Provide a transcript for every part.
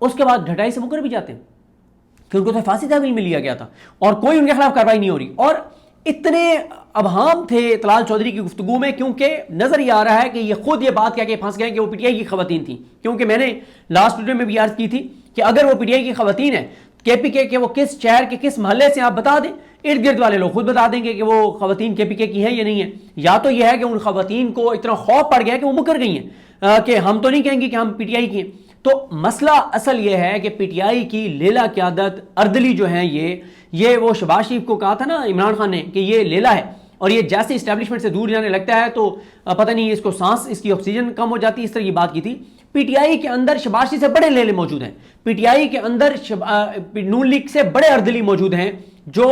اس کے بعد ڈھٹائی سے مکر بھی جاتے ہیں کہ ان کو تو پھانسی تحویل میں لیا گیا تھا اور کوئی ان کے خلاف کارروائی نہیں ہو رہی. اور اتنے ابہام تھے طلال چودھری کی گفتگو میں، کیونکہ نظر یہ آ رہا ہے کہ یہ خود یہ بات کہہ کے پھنس گئے کہ وہ پی ٹی آئی کی خواتین تھیں. کیونکہ میں نے لاسٹ ویڈیو میں بھی عرض کی تھی کہ اگر وہ پی ٹی آئی کی خواتین ہیں، کے پی کے وہ کس شہر کے کس محلے سے آپ بتا دیں، ارد گرد والے لوگ خود بتا دیں گے کہ وہ خواتین کے پی کے کی ہیں یا نہیں ہیں. یا تو یہ ہے کہ ان خواتین کو اتنا خوف پڑ گیا کہ وہ مکر گئی ہیں کہ ہم تو نہیں کہیں گے کہ ہم پی ٹی آئی کی ہیں. تو مسئلہ اصل یہ ہے کہ پی ٹی آئی کی لیلا قیادت اردلی جو ہیں، یہ وہ شہباز شریف کو کہا تھا نا عمران خان نے کہ یہ لیلا ہے، اور یہ جیسے اسٹیبلشمنٹ سے دور جانے لگتا ہے تو پتہ نہیں اس کو سانس، اس کی آکسیجن کم ہو جاتی ہے، اس طرح کی بات کی تھی. پی ٹی آئی کے اندر شہباز شریف سے بڑے لیلے موجود ہیں، پی ٹی آئی کے اندر نون لیگ سے بڑے اردلی موجود ہیں، جو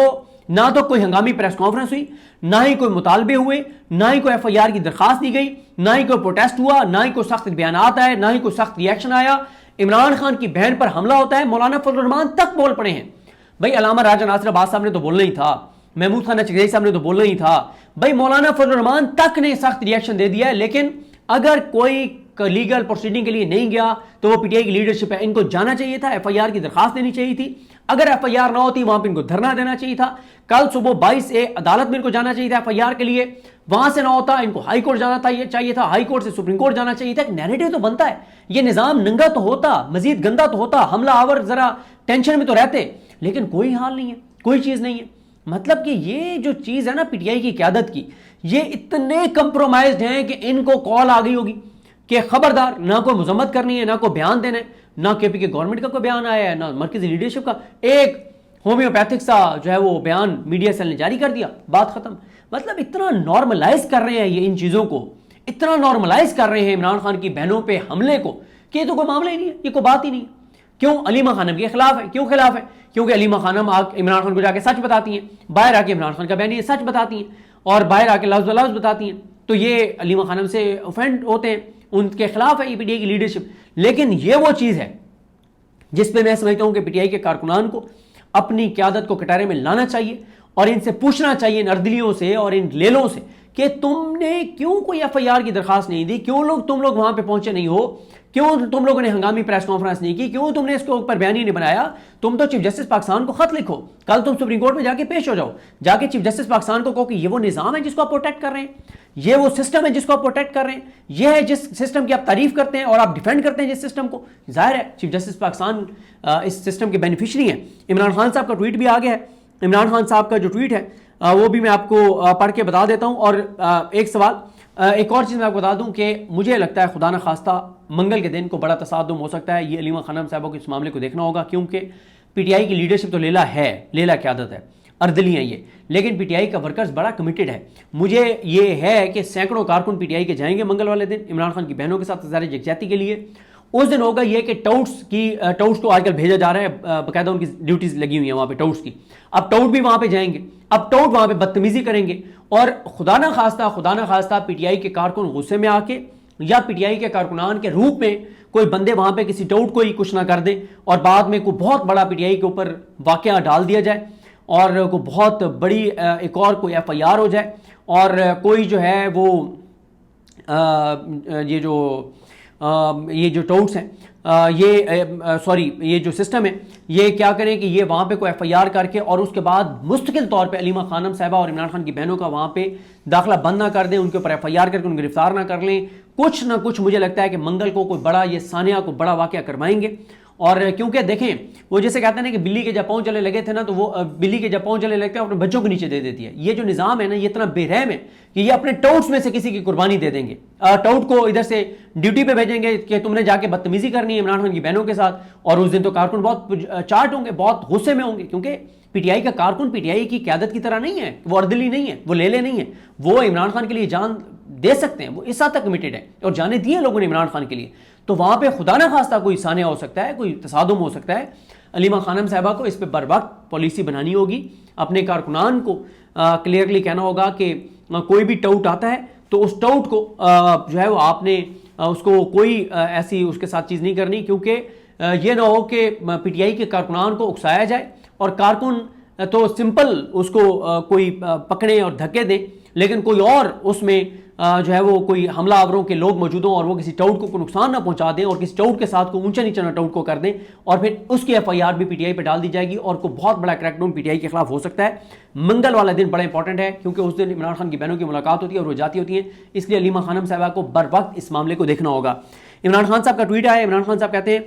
نہ تو کوئی ہنگامی پریس کانفرنس ہوئی، نہ ہی کوئی مطالبے ہوئے، نہ ہی کوئی ایف آئی آر کی درخواست دی گئی، نہ ہی کوئی پروٹیسٹ ہوا، نہ ہی کوئی سخت بیانات آئے، نہ ہی کوئی سخت ری ایکشن آیا. عمران خان کی بہن پر حملہ ہوتا ہے، مولانا فضل الرحمان تک بول پڑے ہیں. بھائی علامہ راجہ ناصر عباس صاحب نے تو بولنا ہی تھا، محمود خان چغیری صاحب نے تو بولنا ہی تھا، بھائی مولانا فضل الرحمان تک نے سخت ری ایکشن دے دیا ہے. لیکن اگر کوئی لیگل پروسیڈنگ کے لیے نہیں گیا تو وہ پی ٹی آئی کی لیڈرشپ ہے، ان کو جانا چاہیے تھا، ایف آئی آر کی درخواست دینی چاہیے تھی. اگر ایف آئی آر نہ ہوتی وہاں پہ ان کو دھرنا دینا چاہیے تھا. کل صبح 22 عدالت میں ان کو جانا چاہیے تھا ایف آئی آر کے لیے، وہاں سے نہ ہوتا ان کو ہائی کورٹ جانا چاہیے تھا، ہائی کورٹ سے سپریم کورٹ جانا چاہیے تھا. ایک نیریٹو تو بنتا ہے، یہ نظام ننگا تو ہوتا، مزید گندا تو ہوتا، حملہ آور ذرا ٹینشن میں تو رہتے، لیکن کوئی حال نہیں ہے، کوئی چیز نہیں ہے. مطلب کہ یہ جو چیز ہے نا پی ٹی آئی کی قیادت کی، یہ اتنے کمپرومائزڈ ہیں کہ ان کو کال آ گئی ہوگی کہ خبردار، نہ کوئی مذمت کرنی ہے، نہ کوئی بیان دینا ہے، نہ کے پی کے گورنمنٹ کا کوئی بیان آیا ہے، نہ مرکزی لیڈرشپ کا. ایک ہومیوپیتھک سا جو ہے وہ بیان میڈیا سیل نے جاری کر دیا، بات ختم. مطلب اتنا نارملائز کر رہے ہیں یہ ان چیزوں کو، اتنا نارملائز کر رہے ہیں عمران خان کی بہنوں پہ حملے کو کہ یہ تو کوئی معاملہ ہی نہیں ہے، یہ کوئی بات ہی نہیں ہے. کیوں؟ علیمہ خانم کے خلاف ہے. کیوں خلاف ہے؟ کیونکہ علیمہ خانم عمران خان کو جا کے سچ بتاتی ہیں، باہر آ کے عمران خان کا بیان یہ سچ بتاتی ہیں، اور باہر آ کے لفظ لفظ بتاتی ہیں. تو یہ علیمہ خانم سے اوفینڈ ہوتے ہیں، ان کے خلاف ہے یہ پی ٹی آئی کی لیڈرشپ. لیکن یہ وہ چیز ہے جس پہ میں سمجھتا ہوں کہ پی ٹی آئی کے کارکنان کو اپنی قیادت کو کٹارے میں لانا چاہیے اور ان سے پوچھنا چاہیے، ان اردلیوں سے اور ان لیلوں سے، کہ تم نے کیوں کوئی ایف آئی آر کی درخواست نہیں دی، کیوں تم لوگ وہاں پہ پہنچے نہیں ہو، کیوں تم لوگوں نے ہنگامی پریس کانفرنس نہیں کی، کیوں تم نے اس کے اوپر بیان ہی نہیں بنایا. تم تو چیف جسٹس پاکستان کو خط لکھو، کل تم سپریم کورٹ میں جا کے پیش ہو جاؤ، جا کے چیف جسٹس پاکستان کو کہو کہ یہ وہ نظام ہے جس کو آپ پروٹیکٹ کر رہے ہیں، یہ وہ سسٹم ہے جس کو آپ پروٹیکٹ کر رہے ہیں، یہ ہے جس سسٹم کی آپ تعریف کرتے ہیں اور آپ ڈیفینڈ کرتے ہیں جس سسٹم کو. ظاہر ہے چیف جسٹس پاکستان اس سسٹم کے بینیفیشری ہیں. عمران خان صاحب کا ٹویٹ بھی آ گیا ہے، عمران خان صاحب کا جو ٹویٹ ہے وہ بھی میں آپ کو پڑھ کے بتا دیتا ہوں. اور ایک سوال، ایک اور چیز میں آپ کو بتا دوں کہ مجھے لگتا ہے خدا نہ خواستہ منگل کے دن کو بڑا تصادم ہو سکتا ہے. یہ علیمہ خانم صاحبوں کو اس معاملے کو دیکھنا ہوگا، کیونکہ پی ٹی آئی کی لیڈرشپ تو لیلا ہے، لیلا قیادت ہے، اردلی ہیں یہ، لیکن پی ٹی آئی کا ورکرز بڑا کمیٹڈ ہے. مجھے یہ ہے کہ سینکڑوں کارکن پی ٹی آئی کے جائیں گے منگل والے دن عمران خان کی بہنوں کے ساتھ اظہار یکجہتی کے لیے. اس دن ہوگا یہ کہ ٹاؤٹس کو آج کل بھیجا جا رہا ہے، باقاعدہ ان کی ڈیوٹیز لگی ہوئی ہیں وہاں پہ ٹاؤٹس کی. اب ٹاؤٹ بھی وہاں پہ جائیں گے، اب ٹاؤٹ وہاں پہ بدتمیزی کریں گے، اور خدا نہ خواستہ پی ٹی آئی کے کارکن غصے میں آ کے یا پی ٹی آئی کے کارکنان کے روپ میں کوئی بندے وہاں پہ کسی ٹاؤٹ کو ہی کچھ نہ کر دیں اور بعد میں کوئی بہت بڑا پی ٹی آئی کے اوپر واقعہ ڈال دیا جائے اور کوئی بہت بڑی ایک اور کوئی ایف آئی آر ہو جائے، اور کوئی جو ہے وہ یہ جو ٹاؤٹس ہیں یہ جو سسٹم ہے یہ کیا کریں کہ یہ وہاں پہ کوئی ایف آئی آر کر کے اور اس کے بعد مستقل طور پہ علیمہ خانم صاحبہ اور عمران خان کی بہنوں کا وہاں پہ داخلہ بند نہ کر دیں، ان کے اوپر ایف آئی آر کر کے ان کو گرفتار نہ کر لیں. کچھ نہ کچھ مجھے لگتا ہے کہ منگل کو کوئی بڑا یہ سانحہ کو بڑا واقعہ کروائیں گے. اور کیونکہ دیکھیں وہ جیسے کہتے ہیں نا کہ بلی کے جب پاؤں چلے لگے تھے نا، تو وہ بلی کے جب پاؤں چلے لگتے ہیں اپنے بچوں کو نیچے دے دیتی ہے. یہ جو نظام ہے نا یہ اتنا بے رحم ہے کہ یہ اپنے ٹاؤٹس میں سے کسی کی قربانی دے دیں گے، ٹاؤٹ کو ادھر سے ڈیوٹی پہ بھیجیں گے کہ تم نے جا کے بدتمیزی کرنی ہے عمران خان کی بہنوں کے ساتھ. اور اس دن تو کارکن بہت چارٹ ہوں گے، بہت غصے میں ہوں گے، کیونکہ پی ٹی آئی کا کارکن پی ٹی آئی کی قیادت کی طرح نہیں ہے، وہ اردلی نہیں ہے، وہ لیلے نہیں ہے، وہ عمران خان کے لیے جان دے سکتے ہیں، وہ اس حد تک کمیٹڈ ہے اور جانے دیے لوگوں نے عمران خان کے لیے. تو وہاں پہ خدا نہ خواستہ کوئی سانحہ ہو سکتا ہے، کوئی تصادم ہو سکتا ہے. علیمہ خانم صاحبہ کو اس پہ بر وقت پالیسی بنانی ہوگی، اپنے کارکنان کو کلیئرلی کہنا ہوگا کہ کوئی بھی ٹاؤٹ آتا ہے تو اس ٹاؤٹ کو جو ہے وہ آپ نے اس کو کوئی ایسی اس کے ساتھ چیز نہیں کرنی، کیونکہ یہ نہ ہو کہ پی ٹی آئی کے کارکنان کو اکسایا جائے اور کارکن تو سمپل اس کو کوئی پکڑے اور دھکے دیں لیکن کوئی اور اس میں جو ہے وہ کوئی حملہ آوروں کے لوگ موجود ہوں اور وہ کسی ٹاؤٹ کو نقصان نہ پہنچا دیں اور کسی ٹاؤٹ کے ساتھ کو اونچا نیچا ٹاؤٹ کو کر دیں اور پھر اس کی ایف آئی آر بھی پی ٹی آئی پہ ڈال دی جائے گی اور کوئی بہت بڑا crackdown P T I کے خلاف ہو سکتا ہے۔ منگل والا دن بڑا امپورٹنٹ ہے کیونکہ اس دن عمران خان کی بہنوں کی ملاقات ہوتی ہے اور وہ جاتی ہوتی ہیں، اس لیے علیمہ خانم صاحبہ کو بر وقت اس معاملے کو دیکھنا ہوگا۔ عمران خان صاحب کا ٹویٹ آیا، عمران خان صاحب کہتے ہیں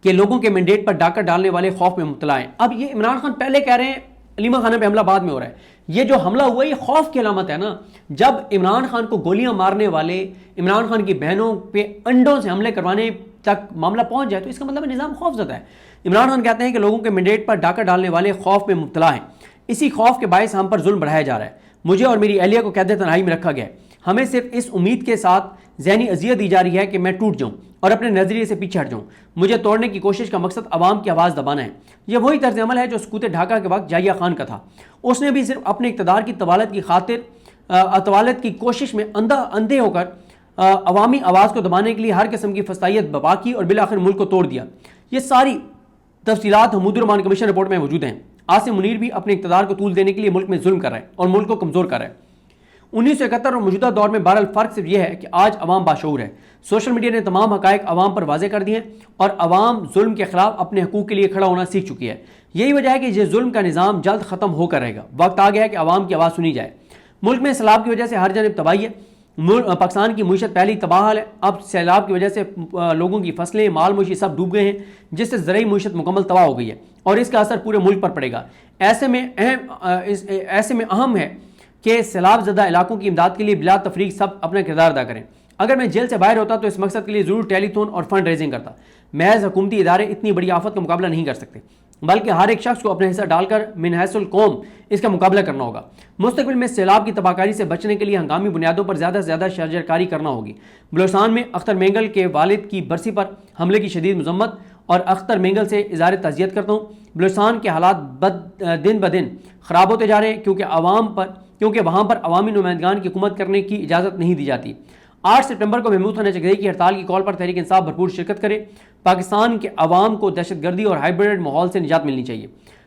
کہ لوگوں کے مینڈیٹ پر ڈاکہ ڈالنے والے خوف میں مبتلا ہیں۔ اب یہ عمران خان پہلے کہہ رہے ہیں علیمہ خانم پہ حملہ بعد میں ہو رہا ہے، یہ جو حملہ ہوا یہ خوف کی علامت ہے نا۔ جب عمران خان کو گولیاں مارنے والے عمران خان کی بہنوں پہ انڈوں سے حملے کروانے تک معاملہ پہنچ جائے تو اس کا مطلب نظام خوف زدہ ہے۔ عمران خان کہتے ہیں کہ لوگوں کے مینڈیٹ پر ڈاکہ ڈالنے والے خوف میں مبتلا ہیں، اسی خوف کے باعث ہم پر ظلم بڑھایا جا رہا ہے، مجھے اور میری اہلیہ کو قید تنہائی میں رکھا گیا ہے، ہمیں صرف اس امید کے ساتھ ذہنی اذیت دی جا رہی ہے کہ میں ٹوٹ جاؤں اور اپنے نظریے سے پیچھے ہٹ جاؤں، مجھے توڑنے کی کوشش کا مقصد عوام کی آواز دبانا ہے۔ یہ وہی طرز عمل ہے جو سقوط ڈھاکہ کے وقت جائیہ خان کا تھا، اس نے بھی صرف اپنے اقتدار کی طوالت کی خاطر طوالت کی کوشش میں اندھے ہو کر عوامی آواز کو دبانے کے لیے ہر قسم کی فسطائیت بپا کی اور بالآخر ملک کو توڑ دیا۔ یہ ساری تفصیلات حمود الرحمان کمیشن رپورٹ میں موجود ہیں۔ عاصم منیر بھی اپنے اقتدار کو طول دینے کے لیے ملک میں ظلم کر رہا ہے اور ملک کو کمزور کر رہا ہے۔ 1971 اور موجودہ دور میں بہرحال فرق صرف یہ ہے کہ آج عوام باشعور ہے، سوشل میڈیا نے تمام حقائق عوام پر واضح کر دیے ہیں اور عوام ظلم کے خلاف اپنے حقوق کے لیے کھڑا ہونا سیکھ چکی ہے۔ یہی وجہ ہے کہ یہ ظلم کا نظام جلد ختم ہو کر رہے گا، وقت آ گیا ہے کہ عوام کی آواز سنی جائے۔ ملک میں سیلاب کی وجہ سے ہر جانب تباہی ہے، پاکستان کی معیشت پہلی تباہ حال ہے، اب سیلاب کی وجہ سے لوگوں کی فصلیں مال مویشی سب ڈوب گئے ہیں جس سے زرعی معیشت مکمل تباہ ہو گئی ہے اور اس کا اثر پورے ملک پر پڑے گا۔ ایسے میں اہم ہے کہ سیلاب زدہ علاقوں کی امداد کے لیے بلا تفریق سب اپنا کردار ادا کریں۔ اگر میں جیل سے باہر ہوتا تو اس مقصد کے لیے ضرور ٹیلی تھون اور فنڈ ریزنگ کرتا۔ محض حکومتی ادارے اتنی بڑی آفت کا مقابلہ نہیں کر سکتے، بلکہ ہر ایک شخص کو اپنا حصہ ڈال کر من حیث القوم اس کا مقابلہ کرنا ہوگا۔ مستقبل میں سیلاب کی تباہ کاری سے بچنے کے لیے ہنگامی بنیادوں پر زیادہ سے زیادہ شجر کاری کرنا ہوگی۔ بلوچستان میں اختر مینگل کے والد کی برسی پر حملے کی شدید مذمت اور اختر مینگل سے اظہار تعزیت کرتا ہوں۔ بلوچستان کے حالات دن بدن خراب ہوتے جا رہے ہیں کیونکہ وہاں پر عوامی نمائندگان کی حکومت کرنے کی اجازت نہیں دی جاتی۔ 8 سپٹمبر کو محمود خان چکدئی کی ہڑتال کی کال پر تحریک انصاف بھرپور شرکت کرے۔ پاکستان کے عوام کو دہشت گردی اور ہائبرڈ ماحول سے نجات ملنی چاہیے۔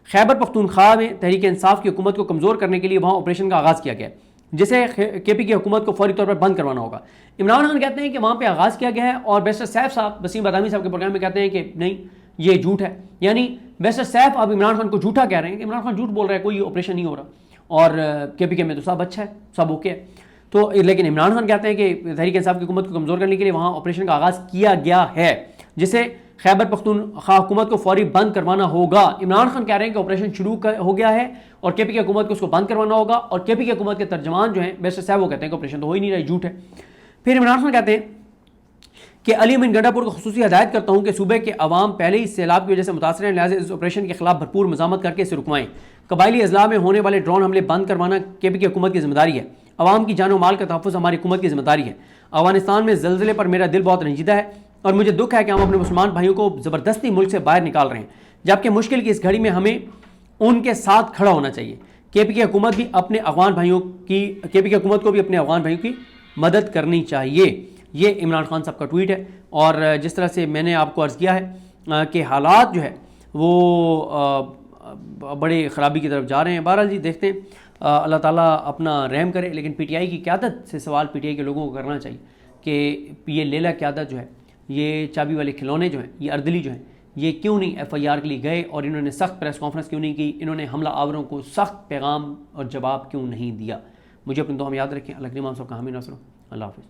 خیبر پختونخوا میں تحریک انصاف کی حکومت کو کمزور کرنے کے لیے وہاں آپریشن کا آغاز کیا گیا جسے کے پی کی حکومت کو فوری طور پر بند کروانا ہوگا۔ عمران خان کہتے ہیں کہ وہاں پہ آغاز کیا گیا ہے اور بیرسٹر سیف صاحب وسیم بادامی صاحب کے پروگرام میں کہتے ہیں کہ نہیں یہ جھوٹ ہے، یعنی بیرسٹر سیف اب عمران خان کو جھوٹا کہہ رہے ہیں کہ عمران خان جھوٹ بول رہا ہے، کوئی آپریشن نہیں ہو رہا اور کے پی کے میں تو سب اچھا ہے، سب اوکے ہے۔ تو لیکن عمران خان کہتے ہیں کہ تحریک انصاف کی حکومت کو کمزور کرنے کے لیے وہاں آپریشن کا آغاز کیا گیا ہے جسے خیبر پختونخوا حکومت کو فوری بند کروانا ہوگا۔ عمران خان کہہ رہے ہیں کہ آپریشن شروع ہو گیا ہے اور کے پی کی حکومت کو اس کو بند کروانا ہوگا، اور کے پی کی حکومت کے ترجمان جو ہیں بیرسٹر صاحب وہ کہتے ہیں کہ آپریشن تو ہو ہی نہیں رہا، جھوٹ ہے۔ پھر عمران خان کہتے ہیں کہ علی امین گنڈا پور کو خصوصی ہدایت کرتا ہوں کہ صوبے کے عوام پہلے ہی سیلاب کی وجہ سے متاثر ہیں، لہٰذا اس آپریشن کے خلاف بھرپور مزاحمت کر کے اسے رکوائیں۔ قبائلی اضلاع میں ہونے والے ڈرون حملے بند کروانا کے پی کی حکومت کی ذمہ داری ہے۔ عوام کی جان و مال کا تحفظ ہماری حکومت کی ذمہ داری ہے۔ افغانستان میں زلزلے پر میرا دل بہت رنجیدہ ہے اور مجھے دکھ ہے کہ ہم اپنے مسلمان بھائیوں کو زبردستی ملک سے باہر نکال رہے ہیں، جبکہ مشکل کی اس گھڑی میں ہمیں ان کے ساتھ کھڑا ہونا چاہیے۔ کے پی کی حکومت بھی اپنے افغان بھائیوں کی مدد کرنی چاہیے۔ یہ عمران خان صاحب کا ٹویٹ ہے، اور جس طرح سے میں نے آپ کو عرض کیا ہے کہ حالات جو ہے وہ بڑے خرابی کی طرف جا رہے ہیں۔ بہرحال جی دیکھتے ہیں، اللہ تعالیٰ اپنا رحم کرے، لیکن پی ٹی آئی کی قیادت سے سوال پی ٹی آئی کے لوگوں کو کرنا چاہیے کہ یہ لیلا قیادت جو ہے، یہ چابی والے کھلونے جو ہیں، یہ اردلی جو ہیں، یہ کیوں نہیں ایف آئی آر کے لیے گئے اور انہوں نے سخت پریس کانفرنس کیوں نہیں کی، انہوں نے حملہ آوروں کو سخت پیغام اور جواب کیوں نہیں دیا۔ مجھے اپنے دعا میں یاد رکھیں۔ اللہ کریم آپ سب کا حامی ناصر ہو۔ اللہ حافظ۔